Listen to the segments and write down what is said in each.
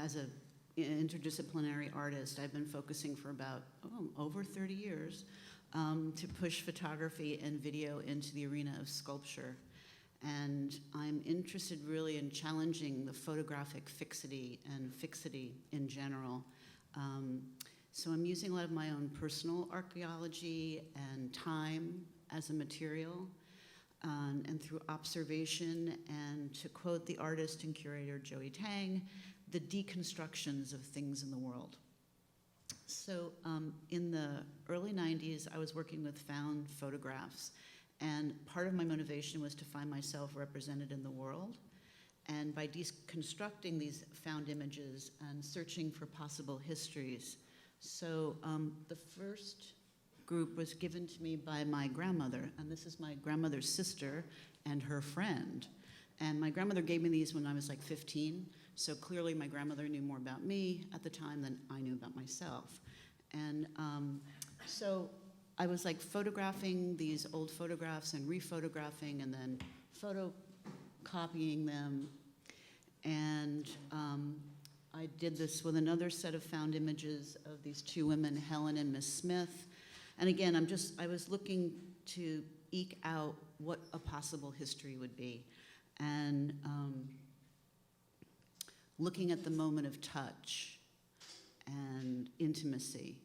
as an interdisciplinary artist, I've been focusing for about over 30 years to push photography and video into the arena of sculpture. And I'm interested really in challenging the photographic fixity and fixity in general. So I'm using a lot of my own personal archaeology and time as a material, and through observation, and to quote the artist and curator Zoe Tang, the deconstructions of things in the world. So in the early 90s, I was working with found photographs, and part of my motivation was to find myself represented in the world. And by deconstructing these found images and searching for possible histories. So the first group was given to me by my grandmother, and this is my grandmother's sister and her friend. And my grandmother gave me these when I was like 15, so clearly my grandmother knew more about me at the time than I knew about myself. And so I was like photographing these old photographs and rephotographing and then photocopying them. And I did this with another set of found images of these two women, Helen and Miss Smith. And again, I was looking to eke out what a possible history would be. And looking at the moment of touch and intimacy.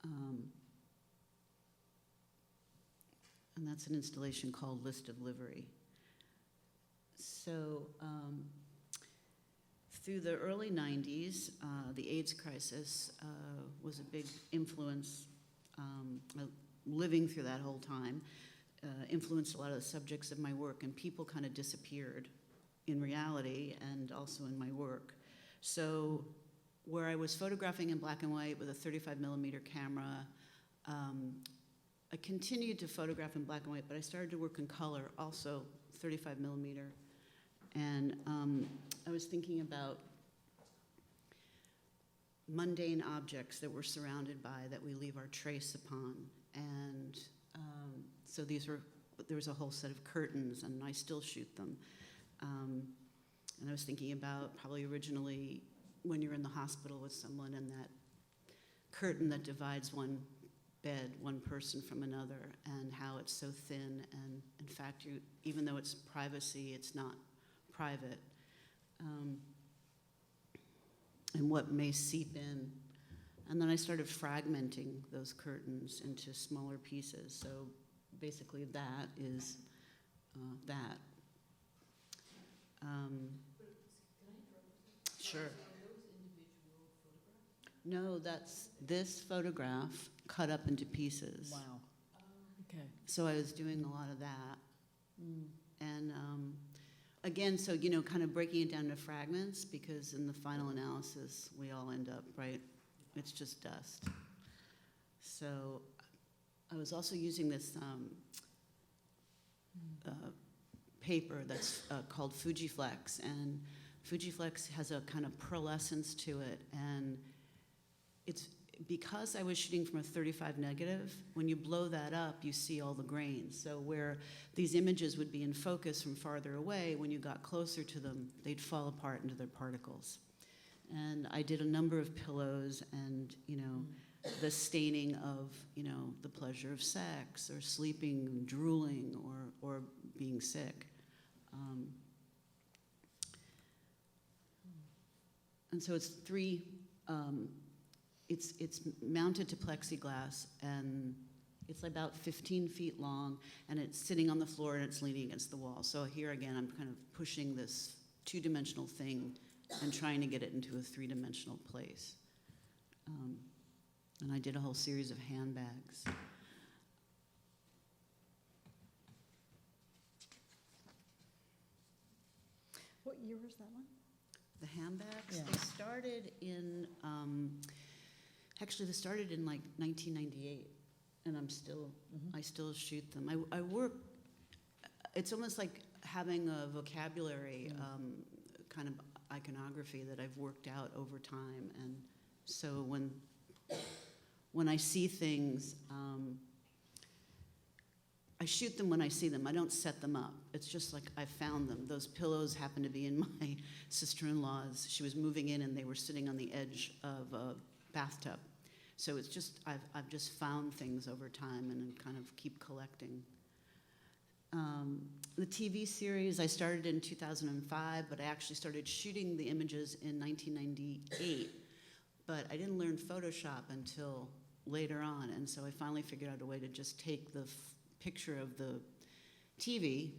And that's an installation called List of Livery. So through the early 90s, the AIDS crisis was a big influence, living through that whole time, influenced a lot of the subjects of my work, and people kind of disappeared in reality and also in my work. So where I was photographing in black and white with a 35mm camera, I continued to photograph in black and white, but I started to work in color, also 35mm. And I was thinking about mundane objects that we're surrounded by, that we leave our trace upon. And so there was a whole set of curtains, and I still shoot them. And I was thinking about probably originally when you're in the hospital with someone and that curtain that divides one bed, one person from another, and how it's so thin, and in fact, even though it's privacy, it's not private, and what may seep in. And then I started fragmenting those curtains into smaller pieces. So basically that is that. Sure. No, that's this photograph cut up into pieces. Wow. Okay. So I was doing a lot of that. And again, so, kind of breaking it down to fragments, because in the final analysis, we all end up, right? It's just dust. So I was also using this paper that's called Fujiflex, and Fujiflex has a kind of pearlescence to it, and it's because I was shooting from a 35 negative, when you blow that up, you see all the grains. So where these images would be in focus from farther away, when you got closer to them, they'd fall apart into their particles. And I did a number of pillows and, the staining of, the pleasure of sex, or sleeping, drooling, or being sick. And so it's three, it's mounted to plexiglass, and it's about 15 feet long, and it's sitting on the floor and it's leaning against the wall. So here again, I'm kind of pushing this two-dimensional thing and trying to get it into a three-dimensional place. And I did a whole series of handbags. What year was that one? The handbags, Yeah. they started in, actually they started in like 1998, and I still shoot them. I work, it's almost like having a vocabulary, kind of iconography that I've worked out over time. And so when I see things, I shoot them when I see them. I don't set them up. It's just like I found them. Those pillows happen to be in my sister-in-law's. She was moving in and they were sitting on the edge of a bathtub. So it's just, I've just found things over time and kind of keep collecting. The TV series I started in 2005, but I actually started shooting the images in 1998. But I didn't learn Photoshop until later on, and so I finally figured out a way to just take the picture of the TV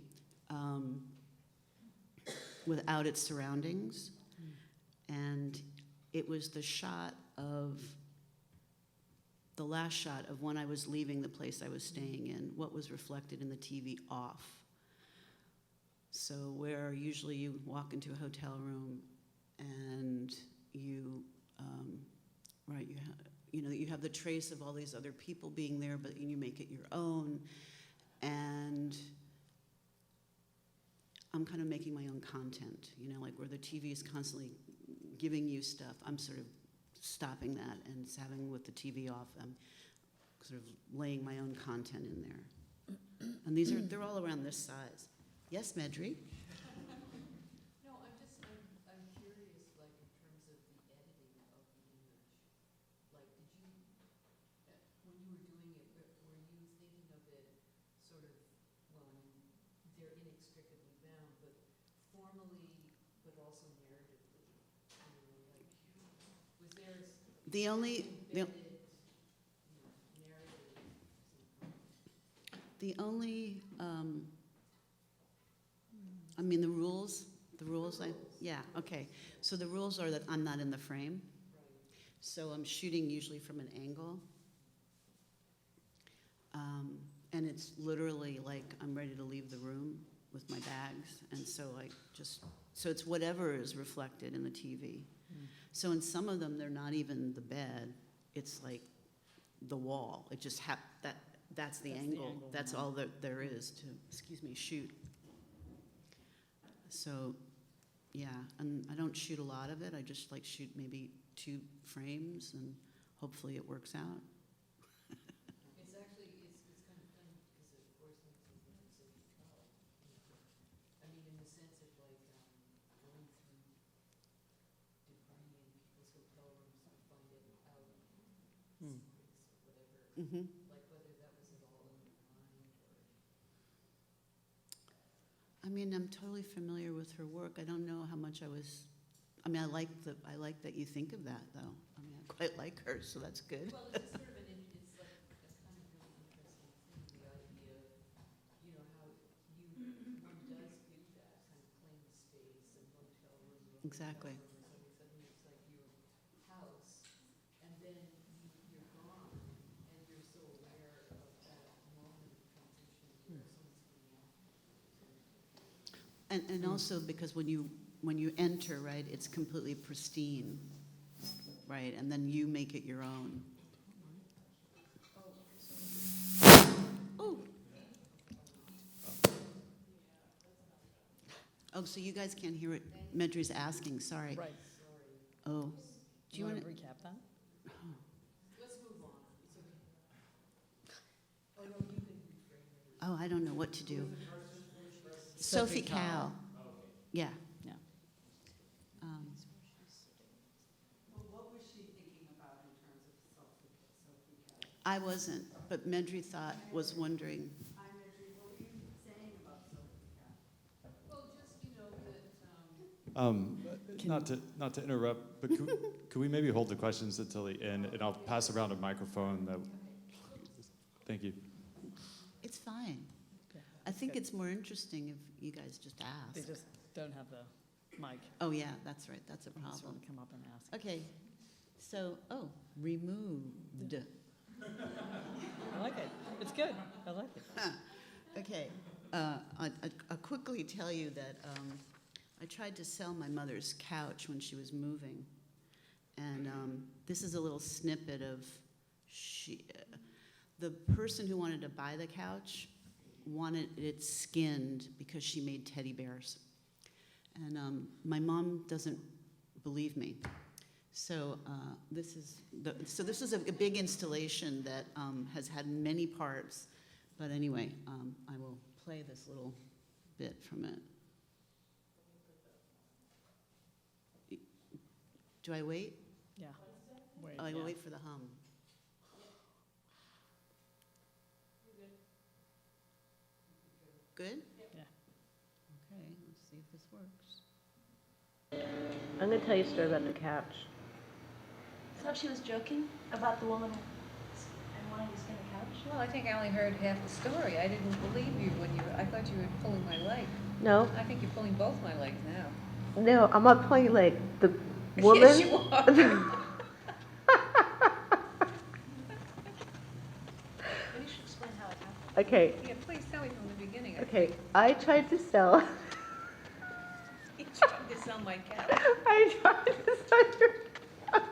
without its surroundings. And it was the last shot of when I was leaving the place I was staying in, what was reflected in the TV off. So where usually you walk into a hotel room and you, you have the trace of all these other people being there, but you make it your own. And I'm kind of making my own content, like where the TV is constantly giving you stuff. I'm sort of stopping that and having with the TV off. I'm sort of laying my own content in there. And they're all around this size. Yes, Medri? No, I'm curious, like in terms of the editing of the image. Like, when you were doing it, were you thinking of it sort of, well, I mean, they're inextricably bound, but formally, but also narratively? Was there The only the rules, okay. So the rules are that I'm not in the frame. So I'm shooting usually from an angle. And it's literally like I'm ready to leave the room with my bags. And so so it's whatever is reflected in the TV. So in some of them, they're not even the bed. It's like the wall. It just that's the angle. That's all that there is to, shoot. So, yeah, and I don't shoot a lot of it. I just shoot maybe 2 frames, and hopefully it works out. It's actually, it's kind of funny because of course makes a difference if you tell. I mean, in the sense of like going through defining people's hotel rooms to find it out, secrets or whatever. Mm-hmm. Like whether that was at all in your mind or. I mean, I'm totally familiar with her work. I don't know how much I like that you think of that, though. I mean, I quite like her, so that's good. Well, it's just sort of it's like a kind of really interesting thing, the idea of, how one does do that, kind of claim the space and hotel room. Exactly. Suddenly it's like your house, and then you're gone, and you're so aware of that moment of transition where someone's coming out. And also because when you enter, right, it's completely pristine, right, and then you make it your own. Oh, so you guys can't hear what Medri's asking. Sorry. Right. Oh, Do you want to recap that? Let's move on. It's okay. Oh, no, you can reframe it. Oh, I don't know what to do. Sophie Cal. Yeah. Yeah. Well, what was she thinking about in terms of Sophie Cal? I wasn't, but Medri was wondering. I'm Andrew. What were you saying about Sophie Cal? Well, just, that, Not to interrupt, but could we maybe hold the questions until the end, and I'll pass around a microphone. Thank you. It's fine. Okay. I think it's more interesting if you guys just ask. They just don't have the mic. Oh, yeah, that's right. That's a They just problem. want to come up and ask. Okay. So, removed. I like it. It's good. I like it. Okay. I'll quickly tell you that I tried to sell my mother's couch when she was moving. And this is a little snippet of the person who wanted to buy the couch wanted it skinned because she made teddy bears. And my mom doesn't believe me. So this is a big installation that has had many parts, But anyway, I will play this little bit from it. Do I wait? Yeah. Wait, Oh, I will yeah. wait for the hum. Good? Yeah. Okay, let's see if this works. I'm going to tell you a story about the couch. I thought she was joking about the woman and wanting to skin the couch. Well, I think I only heard half the story. I didn't believe you when I thought you were pulling my leg. No, I think you're pulling both my legs now. no, I'm not pulling your leg. The woman. Yes, you are. Maybe you should explain how it happened. Okay, Yeah, please tell me from the beginning. okay. I tried to sell. You tried to sell my couch. I tried to sell your couch.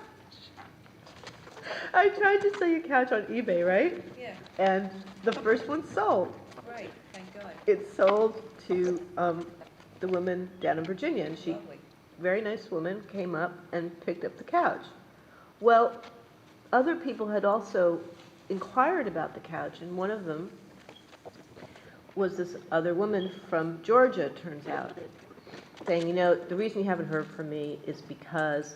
I tried to sell your couch on eBay, right? Yeah, And the first one sold. right, thank God. It sold to the woman down in Virginia, and she, Lovely. very nice woman, came up and picked up the couch. Well, other people had also inquired about the couch, and one of them was this other woman from Georgia, it turns out, saying, you know, the reason you haven't heard from me is because,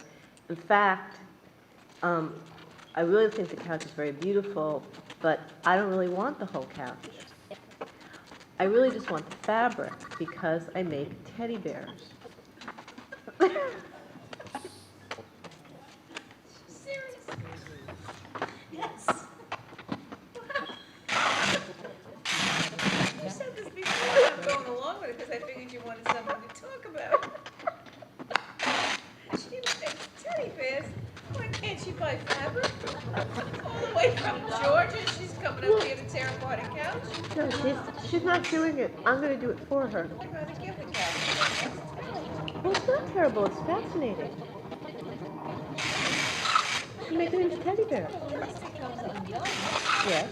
in fact, I really think the couch is very beautiful, but I don't really want the whole couch. I really just want the fabric because I make teddy bears. Yes. You said this before, I'm going along with it because I figured you wanted something to talk about. She makes teddy bears. Why can't she buy fabric? All the way from Georgia, she's coming up here to tear apart a couch. No, she's not doing it. I'm going to do it for her. I'd rather give the couch. Well, it's not terrible. It's fascinating. You make it into teddy bears. Well, at least it comes undone. Yes.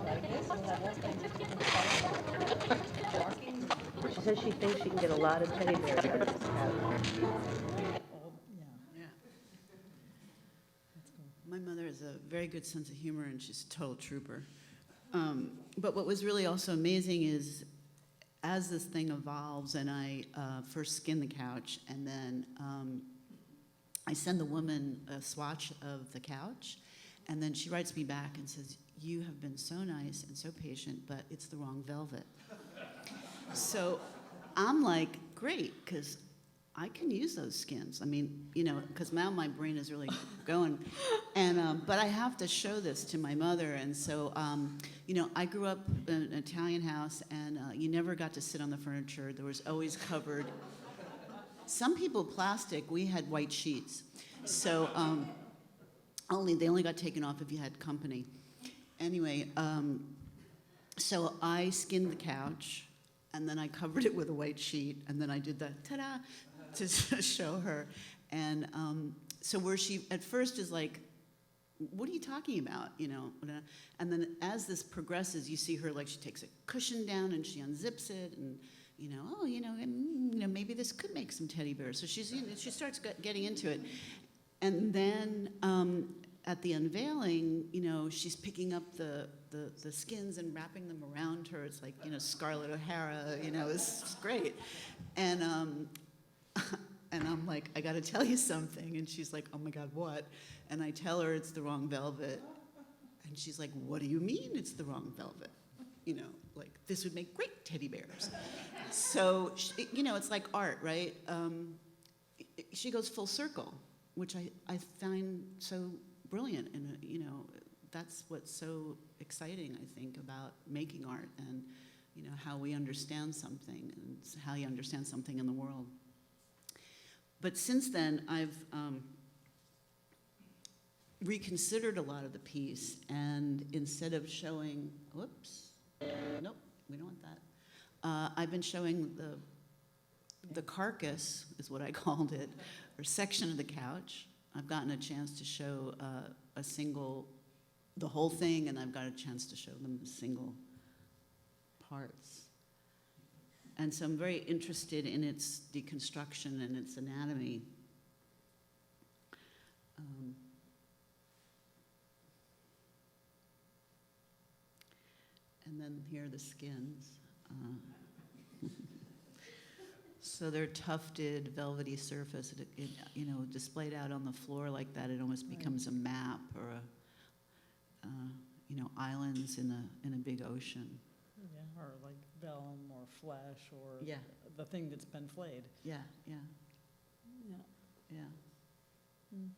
Like this, we'll have all kinds of different colors. Markings. She says she thinks she can get a lot of teddy bears out of this couch. Oh, yeah. Yeah. That's cool. My mother has a very good sense of humor, and she's a total trooper. But what was really also amazing is, as this thing evolves, and I first skin the couch, and then I send the woman a swatch of the couch, and then she writes me back and says, "You have been so nice and so patient, but it's the wrong velvet." So I'm like, great, because I can use those skins. I mean, you know, because now my brain is really going. And but I have to show this to my mother. And so, you know, I grew up in an Italian house, and you never got to sit on the furniture. There was always covered. Some people plastic. We had white sheets. So they only got taken off if you had company. Anyway, so I skinned the couch, and then I covered it with a white sheet, and then I did the ta-da to show her. And so where she at first is like, what are you talking about, you know? And then as this progresses, you see her, like, she takes a cushion down and she unzips it, and, you know, oh, you know, maybe this could make some teddy bears. So she's, you know, she starts getting into it. And then at the unveiling, you know, she's picking up the skins and wrapping them around her. It's like, you know, Scarlett O'Hara, you know, it's great. And I'm like, I got to tell you something. And she's like, oh my God, what? And I tell her it's the wrong velvet. And she's like, what do you mean it's the wrong velvet? You know, like, this would make great teddy bears. So, you know, it's like art, right? She goes full circle, which I find so brilliant. And, you know, that's what's so exciting, I think, about making art, and, you know, how we understand something and how you understand something in the world. But since then, I've reconsidered a lot of the piece, and instead of showing, whoops, nope, we don't want that. I've been showing the carcass, is what I called it, or section of the couch. I've gotten a chance to show the whole thing, and I've got a chance to show them the single parts. And so I'm very interested in its deconstruction and its anatomy. And then here are the skins. So they're tufted, velvety surface. It, you know, displayed out on the floor like that, it almost becomes a map or a, you know, islands in a big ocean. Yeah, or like vellum or flesh or Yeah. the thing that's been flayed. Yeah, yeah, Yeah. yeah. Mm.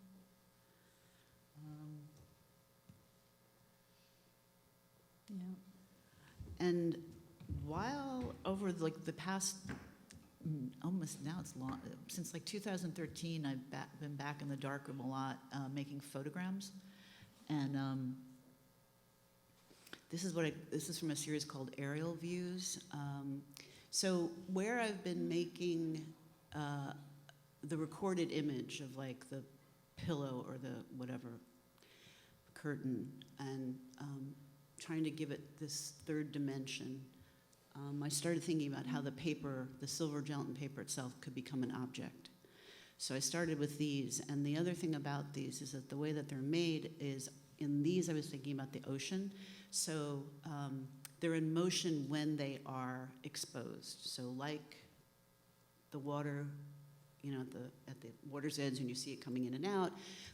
Yeah. And while over like the past, almost now it's long, since like 2013, I've been back in the darkroom a lot, making photograms. And this is from a series called Aerial Views. So where I've been making the recorded image of like the pillow or the whatever curtain, and trying to give it this third dimension, I started thinking about how the paper, the silver gelatin paper itself, could become an object. So I started with these, and the other thing about these is that the way that they're made is, in these I was thinking about the ocean. So they're in motion when they are exposed. So like the water, you know, at the water's edge, and you see it coming in and out.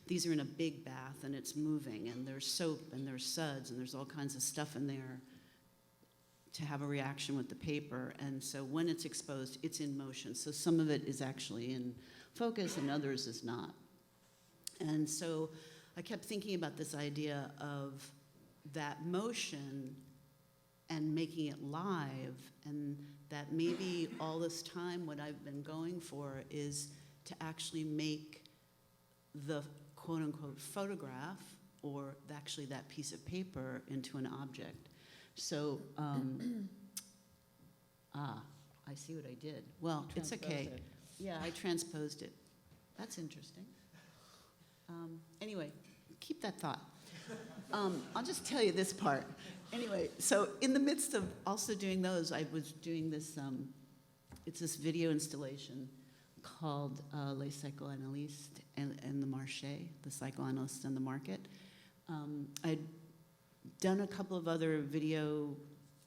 These are in a big bath, and it's moving, and there's soap, and there's suds, and there's all kinds of stuff in there to have a reaction with the paper. And so when it's exposed, it's in motion. So some of it is actually in focus, and others is not. And so I kept thinking about this idea of that motion and making it live, and that maybe all this time what I've been going for is to actually make the quote-unquote photograph, or actually that piece of paper, into an object. So, I see what I did. Well, it's okay. Transposed it. Yeah, I transposed it. That's interesting. Anyway, keep that thought. I'll just tell you this part. Anyway, so in the midst of also doing those, I was doing this, it's this video installation called Les Psychoanalystes and the Marché, the Psychoanalysts and the Market. I'd done a couple of other video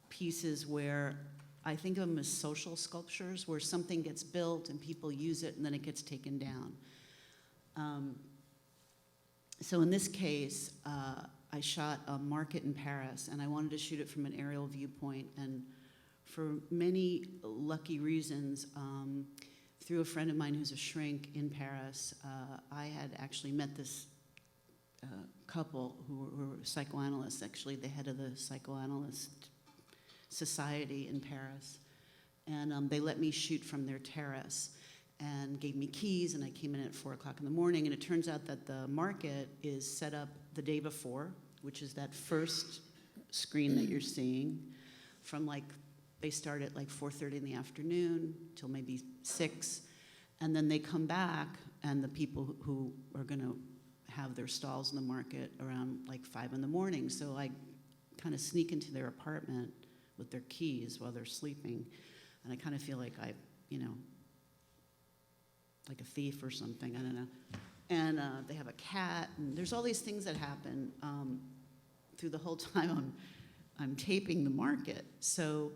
pieces where I think of them as social sculptures, where something gets built and people use it and then it gets taken down. So in this case, I shot a market in Paris, and I wanted to shoot it from an aerial viewpoint. And for many lucky reasons, through a friend of mine who's a shrink in Paris, I had actually met this couple who were psychoanalysts, actually the head of the Psychoanalyst Society in Paris. And they let me shoot from their terrace and gave me keys, and I came in at 4 o'clock in the morning, and it turns out that the market is set up the day before, which is that first screen that you're seeing, from like, they start at like 4:30 in the afternoon till maybe 6, and then they come back, and the people who are gonna have their stalls in the market around like 5 in the morning. So I kind of sneak into their apartment with their keys while they're sleeping, and I kind of feel like I, you know, like a thief or something, I don't know. And they have a cat, and there's all these things that happen through the whole time I'm taping the market. So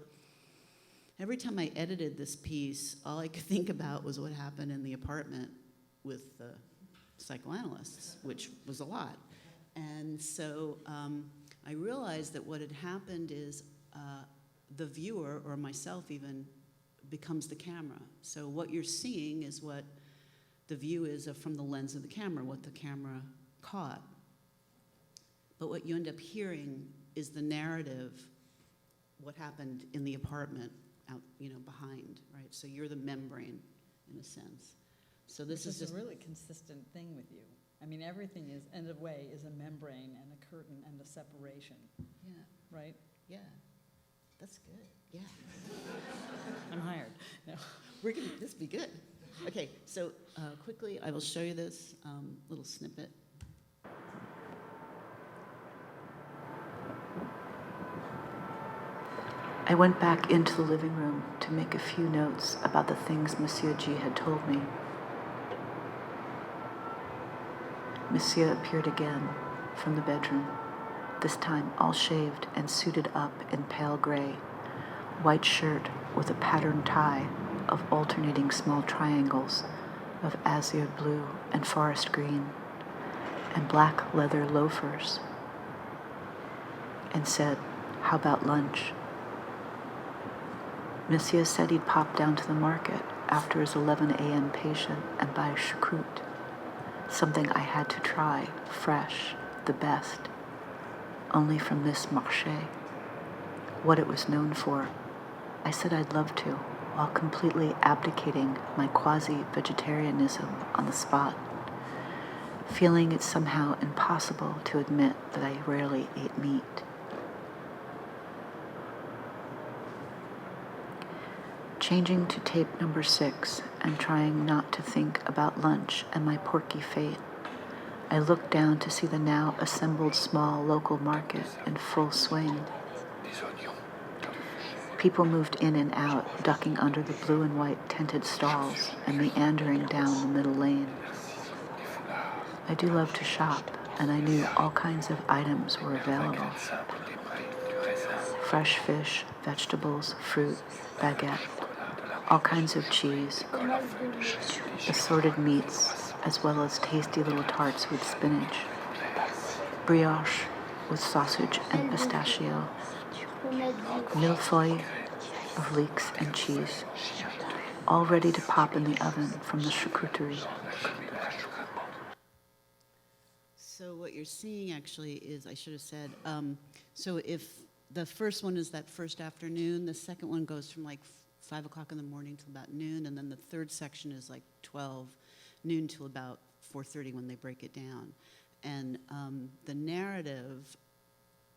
every time I edited this piece, all I could think about was what happened in the apartment with the psychoanalysts, which was a lot. And so I realized that what had happened is the viewer, or myself even, becomes the camera. So what you're seeing is what the view is from the lens of the camera, what the camera caught. But what you end up hearing is the narrative, what happened in the apartment out, you know, behind, right? So you're the membrane, in a sense. So this is just a really consistent thing with you. I mean, everything is, in a way, is a membrane and a curtain and a separation, yeah, right? yeah. That's good. Yeah. I'm hired. No. We're gonna, this be good. Okay, so quickly, I will show you this little snippet. I went back into the living room to make a few notes about the things Monsieur G had told me. Monsieur appeared again from the bedroom. this time all shaved and suited up in pale gray, white shirt with a patterned tie of alternating small triangles of azure blue and forest green, and black leather loafers, and said, "How about lunch?" Monsieur said he'd pop down to the market after his 11 a.m. patient and buy choucroute, something I had to try, fresh, the best, only from this marché, what it was known for. I said I'd love to, while completely abdicating my quasi-vegetarianism on the spot, feeling it somehow impossible to admit that I rarely ate meat. Changing to tape number 6 and trying not to think about lunch and my porky fate, I looked down to see the now assembled small local market in full swing. People moved in and out, ducking under the blue and white tented stalls and meandering down the middle lane. I do love to shop, and I knew all kinds of items were available. Fresh fish, vegetables, fruit, baguette, all kinds of cheese, assorted meats, as well as tasty little tarts with spinach, brioche with sausage and pistachio, millefeuille of leeks and cheese, all ready to pop in the oven from the charcuterie. So what you're seeing actually is, I should have said, so if the first one is that first afternoon, the second one goes from like 5 o'clock in the morning till about noon, and then the third section is like 12 noon till about 4:30 when they break it down. And the narrative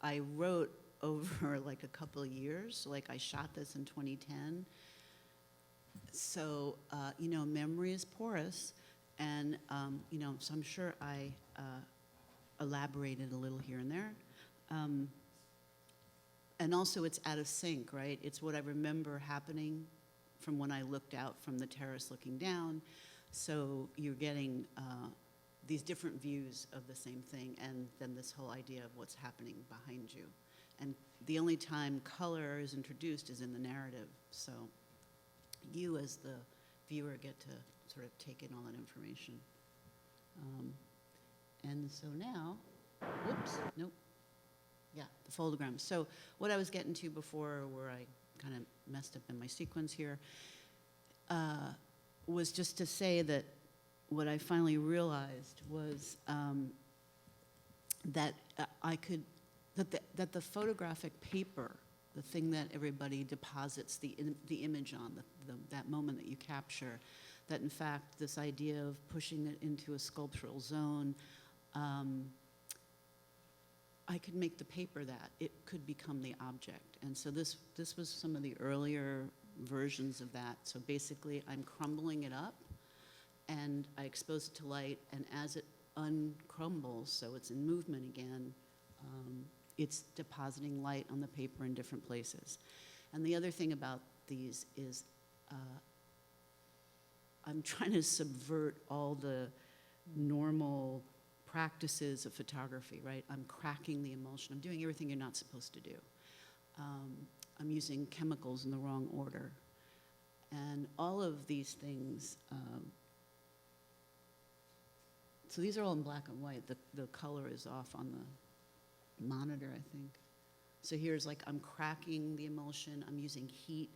I wrote over like a couple of years. Like I shot this in 2010. So, memory is porous, and, so I'm sure I elaborated a little here and there. And also it's out of sync, right? It's what I remember happening from when I looked out from the terrace looking down. So you're getting these different views of the same thing, and then this whole idea of what's happening behind you. And the only time color is introduced is in the narrative. So you as the viewer get to sort of take in all that information. And so now, whoops, nope. Yeah, the foldogram. So what I was getting to before, where I kind of messed up in my sequence here, was just to say that what I finally realized was that that the photographic paper, the thing that everybody deposits the image on, that moment that you capture, that in fact this idea of pushing it into a sculptural zone, I could make the paper that. It could become the object. And so this was some of the earlier versions of that. So basically I'm crumbling it up and I expose it to light, and as it uncrumbles, so it's in movement again, it's depositing light on the paper in different places. And the other thing about these is I'm trying to subvert all the normal practices of photography, right? I'm cracking the emulsion. I'm doing everything you're not supposed to do. I'm using chemicals in the wrong order. And all of these things, so these are all in black and white. The color is off on the monitor, I think. So here's like, I'm cracking the emulsion. I'm using heat.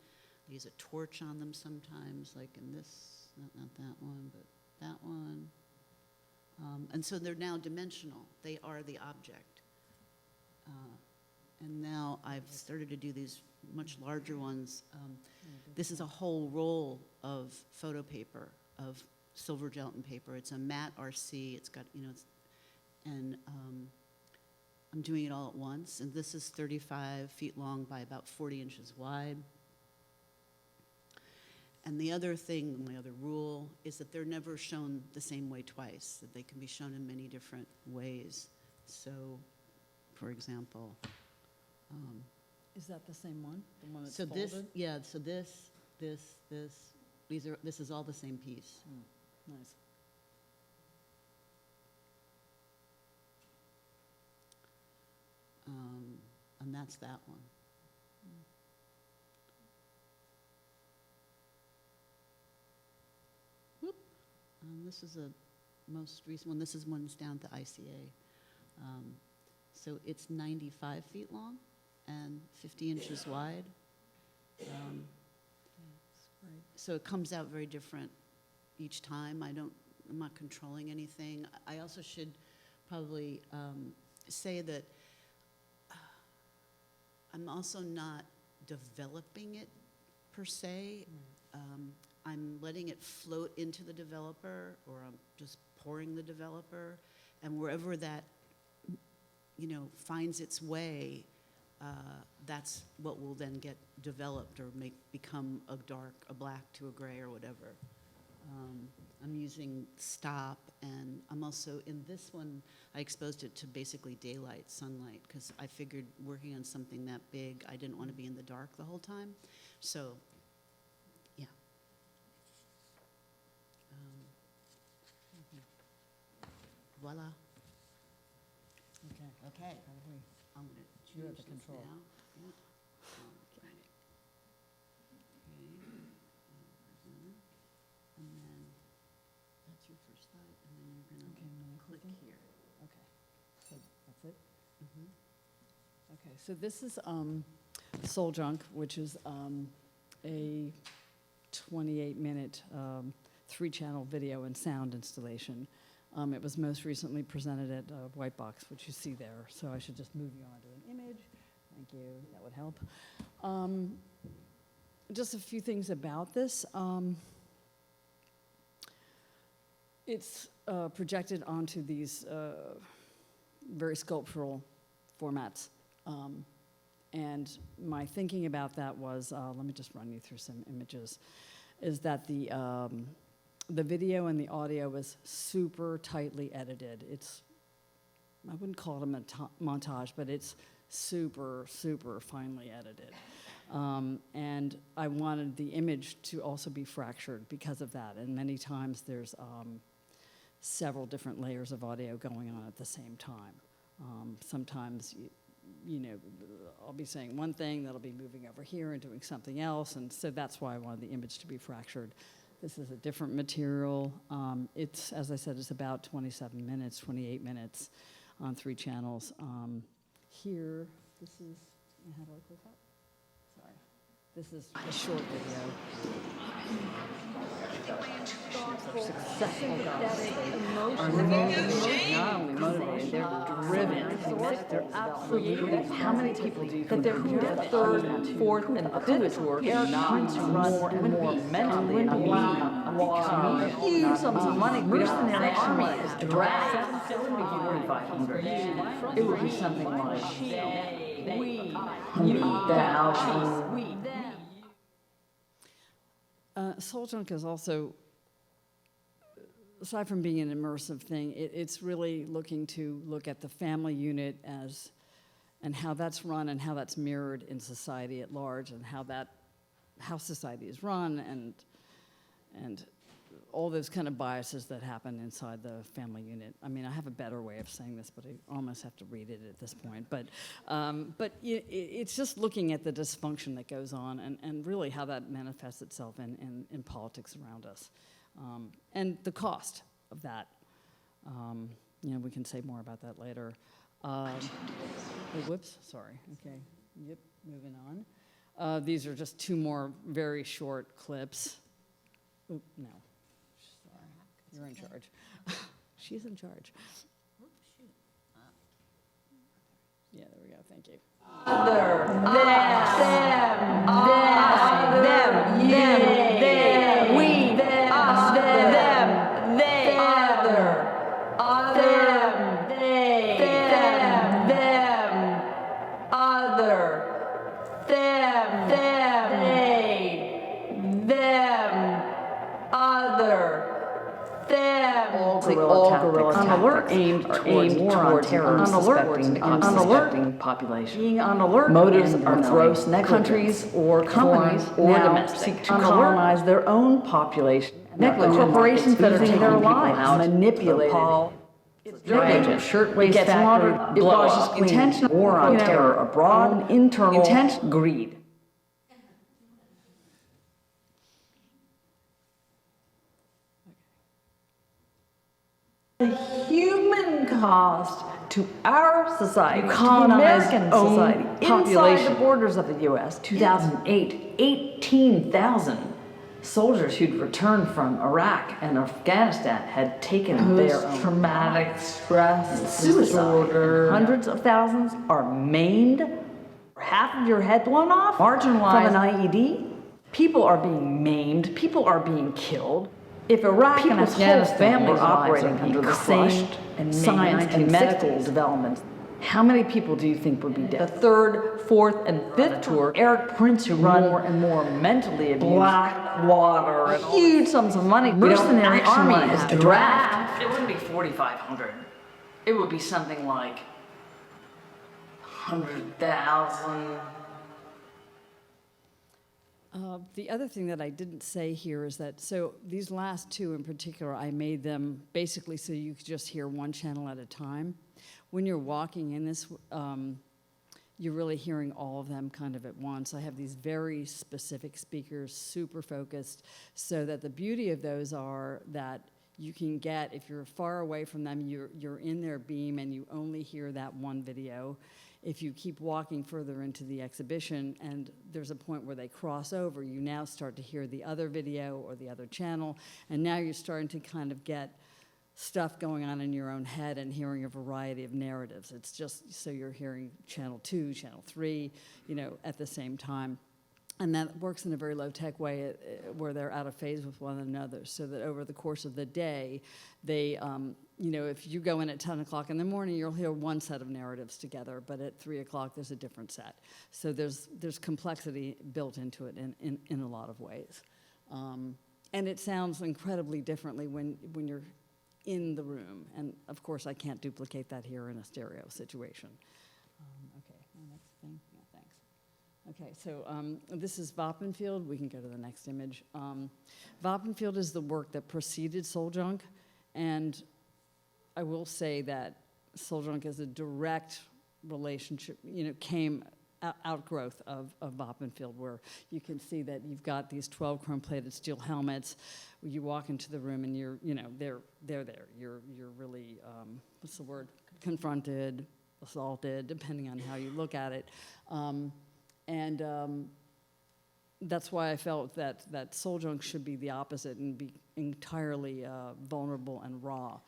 I use a torch on them sometimes, like in this, not that one, but that one. And so they're now dimensional. They are the object. And now I've started to do these much larger ones. This is a whole roll of photo paper, of silver gelatin paper. It's a matte RC. It's got, and I'm doing it all at once. And this is 35 feet long by about 40 inches wide. And the other thing, my other rule, is that they're never shown the same way twice, that they can be shown in many different ways. So, for example, is that the same one? The one that's so folded? this is all the same piece. Nice. that's that one. Whoop. This is a most recent one. This is one's down at the ICA. So it's 95 feet long and 50 inches wide. So it comes out very different each time. I'm not controlling anything. I also should probably say that I'm also not developing it per se. I'm letting it float into the developer, or I'm just pouring the developer, and wherever that, finds its way, that's what will then get developed or become a black to a gray or whatever. I'm using stop, and I'm also, in this one, I exposed it to basically daylight, sunlight, because I figured working on something that big, I didn't want to be in the dark the whole time. So, yeah. Voila. Okay. I'm going to You have change the this control. now. Yep. Okay. And then that's your first slide, and then you're going Okay, and then to click clicking? here. Okay, so that's it? Mhm. Okay, so this is Soul Junk, which is a 28-minute 3-channel video and sound installation. It was most recently presented at WhiteBox, which you see there. So I should just move you on to an image. Thank you, that would help. Just a few things about this. It's projected onto these very sculptural formats. And my thinking about that was, let me just run you through some images, is that the video and the audio is super tightly edited. I wouldn't call it a montage, but it's super, super finely edited. And I wanted the image to also be fractured because of that. And many times there's several different layers of audio going on at the same time. Sometimes, I'll be saying one thing that'll be moving over here and doing something else. And so that's why I wanted the image to be fractured. This is a different material. It's, as I said, it's about 27 minutes, 28 minutes on 3 channels. Here, this is, how do I click up? Sorry. This is a short video. Successful guys are motivated, not only motivated, they're driven. They're absolutely, how many people do you think they're third, fourth, and fifth work and not to run more and more mentally and huge sums of money. Worse than their army is dragged. It wouldn't be 4,500. It would be something like we. Soul Junk is also, aside from being an immersive thing, it's really looking to look at the family unit and how that's run and how that's mirrored in society at large, and how society is run and all those kind of biases that happen inside the family unit. I mean, I have a better way of saying this, but I almost have to read it at this point. But it's just looking at the dysfunction that goes on and really how that manifests itself in politics around us. And the cost of that. We can say more about that later. Whoops, sorry, okay. Yep, moving on. These are just 2 more very short clips. Oop, no. You're in charge. She's in charge. Yeah, there we go. Thank you. Other, them, we, us, them, they, other, them, they, them, other, them, they, them, other. All guerrilla tactics on alert aimed towards war on terror, unsuspecting population. Being on alert, motives are gross negligence. Countries or companies or domestic seek to colonize their own population. Negligent corporations that are taking their lives, manipulate. It's shirtwaist factory, it washes clean, intentional war on terror abroad, internal greed. The human cost to our society, to Colonize American own society, population. inside the borders of the U.S. 2008, 18,000 soldiers who'd returned from Iraq and Afghanistan had taken their own Post-traumatic stress suicide. disorder. Hundreds of thousands are maimed, half of your head blown off, marginalized From an IED? People are being maimed, people are being killed. If Iraq and People's whole Afghanistan families were operating lives are under being the same crushed and science maimed and in medical 60s. developments. How many people do you think would be The dead? third, fourth, and fifth tour, Eric Prince, who run more and more mentally abused, Blackwater and all huge sums of money. We don't Mercenary actually army have is a draft. It wouldn't be 4,500. It would be something like 100,000. The other thing that I didn't say here is that, so these last two in particular, I made them basically so you could just hear one channel at a time. When you're walking in this, you're really hearing all of them kind of at once. I have these very specific speakers, super focused, so that the beauty of those are that you can get, if you're far away from them, you're in their beam and you only hear that one video. If you keep walking further into the exhibition and there's a point where they cross over, you now start to hear the other video or the other channel, and now you're starting to kind of get stuff going on in your own head and hearing a variety of narratives. It's just so you're hearing channel 2, channel 3, you know, at the same time. And that works in a very low-tech way where they're out of phase with one another, so that over the course of the day, they, you know, if you go in at 10 o'clock in the morning, you'll hear one set of narratives together, but at 3 o'clock, there's a different set. So there's complexity built into it in a lot of ways. And it sounds incredibly differently when you're in the room. And of course, I can't duplicate that here in a stereo situation. Okay, my next thing. Yeah, thanks. Okay, so this is Voppenfield. We can go to the next image. Voppenfield is the work that preceded Soul Junk, and I will say that Soul Junk is a direct relationship, you know, came outgrowth of Voppenfield, where you can see that you've got these 12 chrome-plated steel helmets. You walk into the room and you're, you know, they're there. You're really, what's the word? Confronted, assaulted, depending on how you look at it. That's why I felt that Soul Junk should be the opposite and be entirely vulnerable and raw.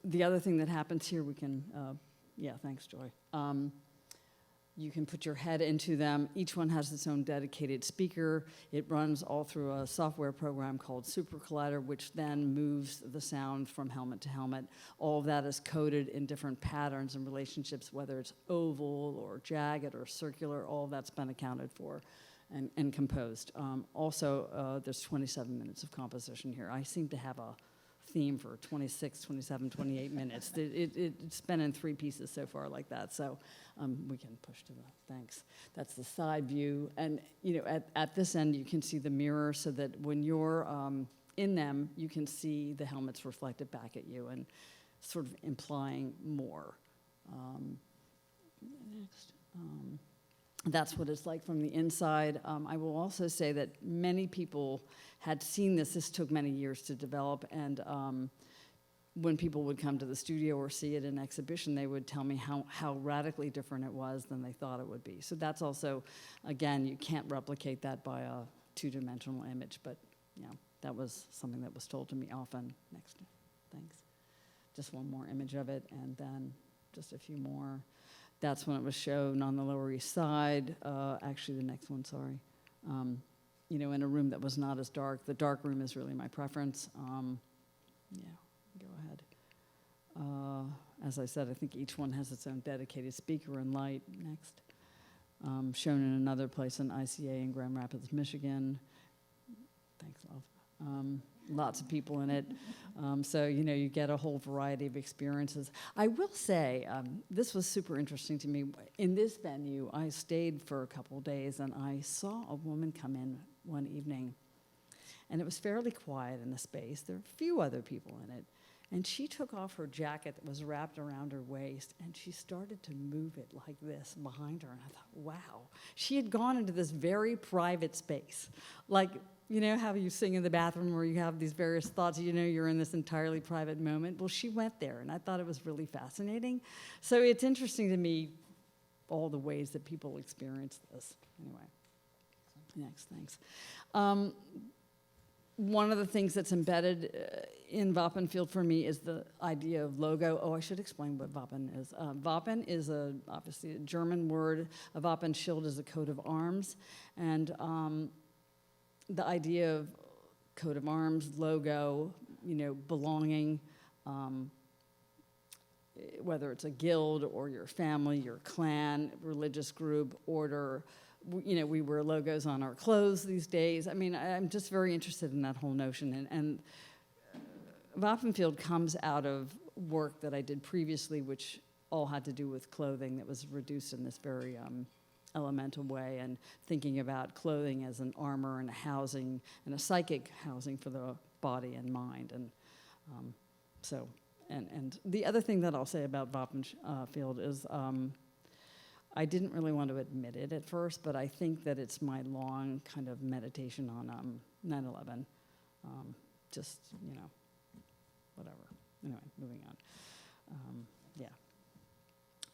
The other thing that happens here, we can, yeah, thanks, Joy. You can put your head into them. Each one has its own dedicated speaker. It runs all through a software program called Super Collider, which then moves the sound from helmet to helmet. All of that is coded in different patterns and relationships, whether it's oval or jagged or circular. All of that's been accounted for and composed. Also, there's 27 minutes of composition here. I seem to have a theme for 26, 27, 28 minutes. It's been in 3 pieces so far like that, so we can push to the, thanks. That's the side view, and you know, at this end you can see the mirror, so that when you're in them, you can see the helmets reflected back at you and sort of implying more. Next. That's what it's like from the inside. I will also say that many people had seen this. This took many years to develop, and when people would come to the studio or see it in exhibition, they would tell me how radically different it was than they thought it would be. So that's also, again, you can't replicate that by a 2-dimensional image, but you know, that was something that was told to me often. Next, thanks. Just one more image of it, and then just a few more. That's when it was shown on the Lower East Side. Actually, the next one, sorry. You know, in a room that was not as dark. The dark room is really my preference. Yeah, go ahead. As I said, I think each one has its own dedicated speaker and light. Next. Shown in another place in ICA in Grand Rapids, Michigan. Thanks, love. Lots of people in it. So, you know, you get a whole variety of experiences. I will say, this was super interesting to me. In this venue, I stayed for a couple of days, and I saw a woman come in one evening. and it was fairly quiet in the space. There were a few other people in it. And she took off her jacket that was wrapped around her waist, and she started to move it like this behind her. And I thought, wow. She had gone into this very private space. Like, you know how you sing in the bathroom where you have these various thoughts, you know you're in this entirely private moment? Well, she went there, and I thought it was really fascinating. So it's interesting to me, all the ways that people experience this. Anyway, next, thanks. One of the things that's embedded in Wappenfield for me is the idea of logo. Oh, I should explain what Wappen is. Wappen is obviously a German word. A Wappenschild is a coat of arms. And the idea of coat of arms, logo, you know, belonging, whether it's a guild or your family, your clan, religious group, order. You know, we wear logos on our clothes these days. I mean, I'm just very interested in that whole notion. And Wappenfield comes out of work that I did previously, which all had to do with clothing that was reduced in this very elemental way, and thinking about clothing as an armor and a housing and a psychic housing for the body and mind. And and the other thing that I'll say about Wappenfield is I didn't really want to admit it at first, but I think that it's my long kind of meditation on 9/11. Just, you know, whatever. Anyway, moving on. Yeah.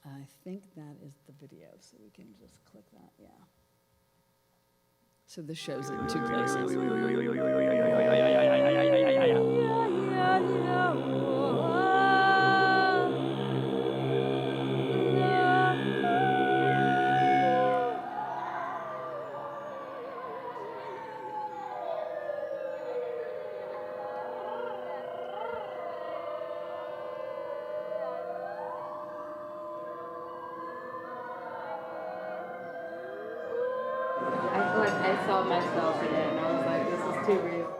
I think that is the video, so we can just click that, yeah. So this shows it in two places. I feel like I saw myself in it, and I was like, this is too real.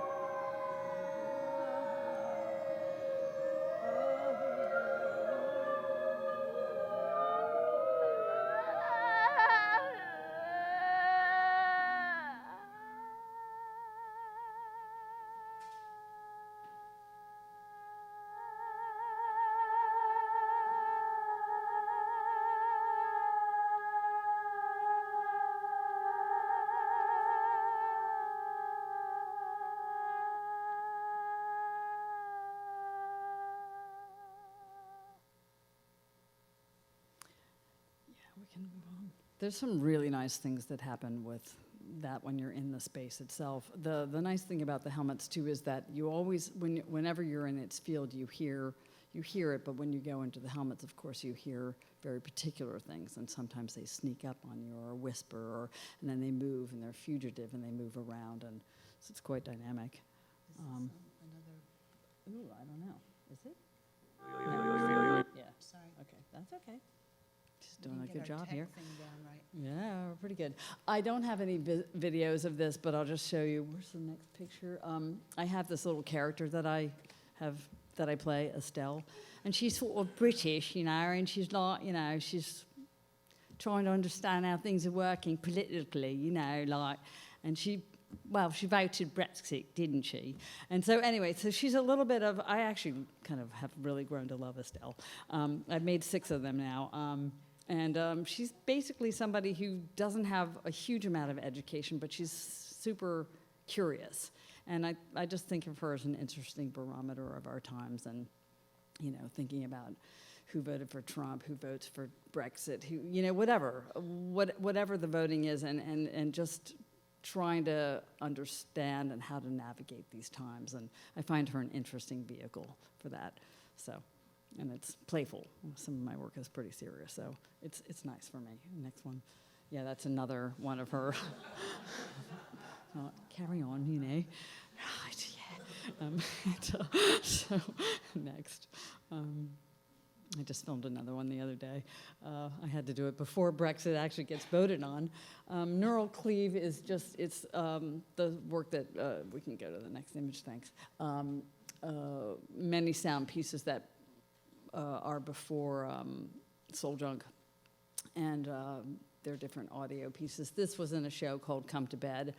There's some really nice things that happen with that when you're in the space itself. The nice thing about the helmets too is that you always, whenever you're in its field, you hear it, but when you go into the helmets, of course, you hear very particular things, and sometimes they sneak up on you or whisper, and then they move, and they're fugitive, and they move around, and so it's quite dynamic. Ooh, I don't know. Is it? Yeah. Sorry. Okay, that's okay. She's doing a good job tech here. Thing down right. Yeah, we're pretty good. I don't have any videos of this, but I'll just show you. Where's the next picture? I have this little character that I play, Estelle, and she's sort of British, you know, and she's like, you know, she's trying to understand how things are working politically, you know, like, and she voted Brexit, didn't she? And so anyway, so she's a little bit of, I actually kind of have really grown to love Estelle. I've made 6 of them now. And she's basically somebody who doesn't have a huge amount of education, but she's super curious. And I just think of her as an interesting barometer of our times, and, you know, thinking about who voted for Trump, who votes for Brexit, who, you know, whatever the voting is, and just trying to understand and how to navigate these times. And I find her an interesting vehicle for that. So. And it's playful. Some of my work is pretty serious, so it's nice for me. Next one. Yeah, that's another one of her. Carry on, you know. Right, yeah. So next. I just filmed another one the other day. I had to do it before Brexit actually gets voted on. Neural Cleave is just, it's the work that, we can go to the next image, thanks. Many sound pieces that are before Soul Junk, and they're different audio pieces. This was in a show called Come to Bed,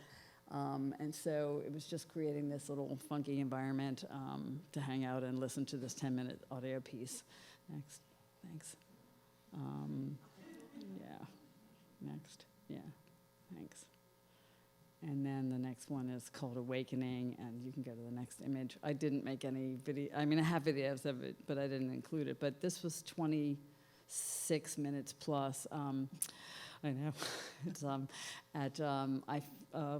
And so it was just creating this little funky environment to hang out and listen to this 10-minute audio piece. Next, thanks. Yeah, next, yeah, thanks. And then the next one is called Awakening, and you can go to the next image. I didn't make any video, I mean, I have videos of it, but I didn't include it. But this was 26 minutes plus. I know. It's I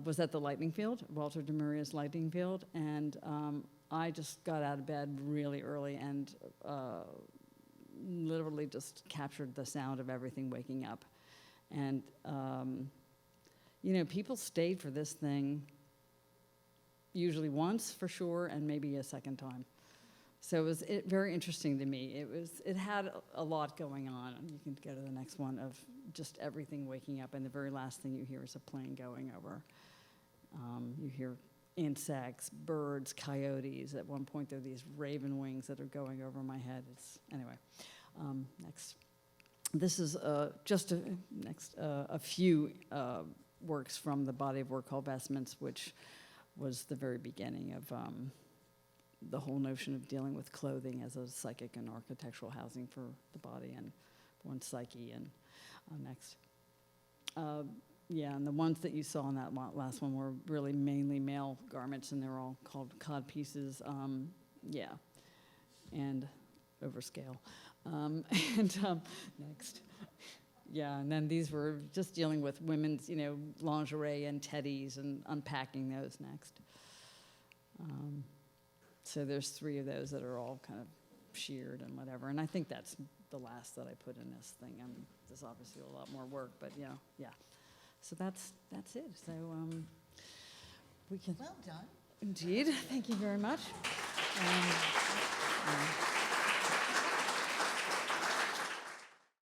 was at the lightning field, Walter de Maria's lightning field, and I just got out of bed really early and literally just captured the sound of everything waking up. And you know, people stayed for this thing usually once for sure, and maybe a second time. So it was very interesting to me. It had a lot going on. You can go to the next one of just everything waking up, and the very last thing you hear is a plane going over. You hear insects, birds, coyotes. At one point, there are these raven wings that are going over my head. Anyway, next. This is just a few works from the body of work called Vestments, which was the very beginning of the whole notion of dealing with clothing as a psychic and architectural housing for the body and one's psyche. And next. Yeah, and the ones that you saw in that last one were really mainly male garments, and they're all called cod pieces. Yeah, and overscale. Next. Yeah, and then these were just dealing with women's, you know, lingerie and teddies and unpacking those next. So there's 3 of those that are all kind of sheared and whatever, and I think that's the last that I put in this thing. There's obviously a lot more work, but you know, yeah. So that's it. So we can. Well done. Indeed. Thank you very much.